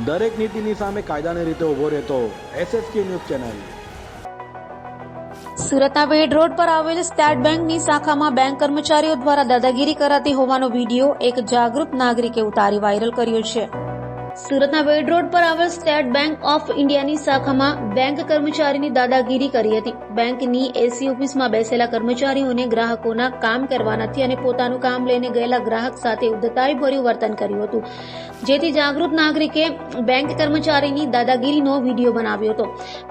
દરેક નીતિની સામે કાયદાની રીતે ઉભો રહેતો SSK ન્યૂઝ ચેનલ। સુરતના વેડ રોડ પર આવેલ સ્ટેટ બેંકની શાખામાં બેંક કર્મચારીઓ દ્વારા દાદાગીરી કરાતી હોવાનો વિડીયો એક જાગૃત નાગરિકે ઉતારી વાયરલ કર્યો છે। સુરતના વેડ રોડ પર આવેલ સ્ટેટ બેંક ઓફ ઇન્ડિયાની શાખામાં બેંક કર્મચારીની દાદાગીરી કરી હતી। બેંકની એસી ઓફિસમાં બેસેલા કર્મચારીઓને ગ્રાહકોના કામ કરવા નથી અને પોતાનું કામ લઈને ગયેલા ગ્રાહક સાથે ઉદ્ધતાઈભર્યું વર્તન કર્યું હતું, જેથી જાગૃત નાગરિકે બેંક કર્મચારીની દાદાગીરીનો વિડીયો બનાવ્યો હતો।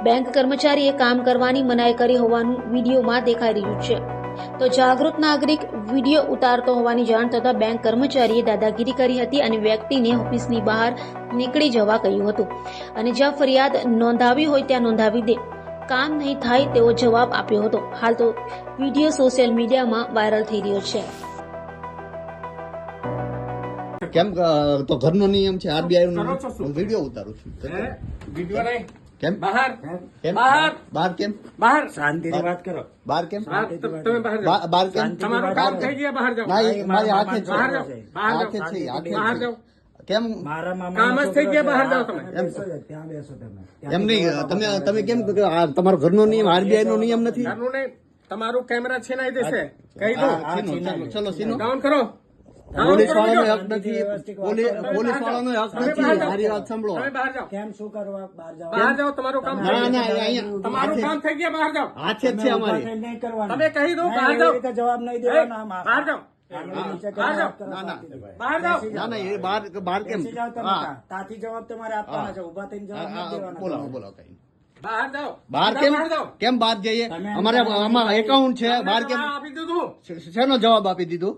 બેંક કર્મચારીએ કામ કરવાની મનાઈ કરી હોવાનું વિડીયોમાં દેખાઈ રહ્યું છે। તો જાગૃત નાગરિક વિડીયો ઉતારતો હોવાની જાણ થતાં બેંક કર્મચારીએ દાદાગીરી કરી હતી અને વ્યક્તિને ઓફિસની બહાર નીકળી જવા કહ્યું હતું અને જ્યાં ફરિયાદ નોંધાવી હોય ત્યાં નોંધાવી દે, કામ નહીં થાય તેવો જવાબ આપ્યો હતો। હાલ તો વિડીયો સોશિયલ મીડિયામાં વાયરલ થઈ રહ્યો છે। કેમ તો ઘરનો નિયમ છે RBI નો વિડીયો ઉતારું છું વિડીયો નહીં કેમ બહાર કેમ બહાર બહાર કેમ બહાર શાંતિથી વાત કરો બહાર કેમ તમે બહાર જાઓ બહાર કેમ તમારું કામ થઈ ગયા બહાર જાઓ ના એ મારી હાથે છે બહાર જાઓ બહાર હાથે જાઓ છે હાથે બહાર છે જાઓ કેમ મારા મામા કામ જ થઈ ગયા બહાર જાઓ તમે ત્યાં બેસો તમે એમ નહીં તમે કેમ તમારો ઘરનો નિયમ RBI નો નિયમ નથી ઘરનું નહીં તમારું કેમેરા છીનાઈ દેશે કહી દો ચલો સીનો ડાઉન કરો પોલીસ વાળાનો હક નથી પોલીસ વાળાનો હક નથી મારી વાત સાંભળો તમે બહાર જાઓ કેમ શું કરવા બહાર જાઓ બહાર જાઓ તમારું કામ ના ના અહીંયા તમારું કામ થઈ ગયા બહાર જાઓ હાથે જ છે અમારી નહીં કરવાનું તમે કહી દો બહાર એવી જાઓ રીતે જવાબ નહીં દેવાનો આમાં. બહાર જાઓ નીચે બહાર જાઓ ના ના બહાર જાઓ ના ના એ બહાર કેમ બેસી જાઓ તમે હા ત્યાં. ત્યાંથી જવાબ તમારે આપવાના છે, ઉભા થઈને જવાબ નથી દેવાના. બોલો કઈ બહાર જાઓ બહાર કેમ બહાર જાઓ કેમ બહાર જઈએ તમે અમારે આમાં એકાઉન્ટ છે બહાર કેમ આપી દીધું શેનો જવાબ આપી દીધો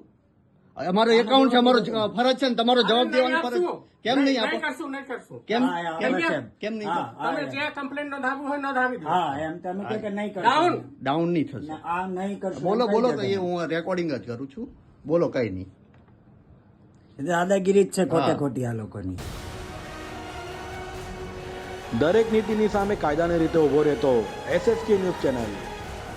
અમારો એકાઉન્ટ છે અમારો ફરજ છે ને તમારો જવાબ દેવાની ફરજ કેમ નહીં આપો કરશું નહીં કરશું કેમ હા, હા, કેમ આવે છે. કેમ નહીં હા, હા, તમે જે કમ્પ્લેન નોંધાવવું હોય નોંધાવી દો હા એમ તમે કહો કે નહીં કરશો. ડાઉન ડાઉન નહીં થશે ને આ નહીં કરશો બોલો એમ બોલો કહી તો એ દેજો. હું રેકોર્ડિંગ જ કરું છું બોલો કઈ નહીં દાદાગીરી જ છે ખોટે હા. ખોટી આ લોકોની। દરેક નીતિની સામે કાયદાની રીતે ઉભો રહેતો SSK ન્યૂઝ ચેનલ।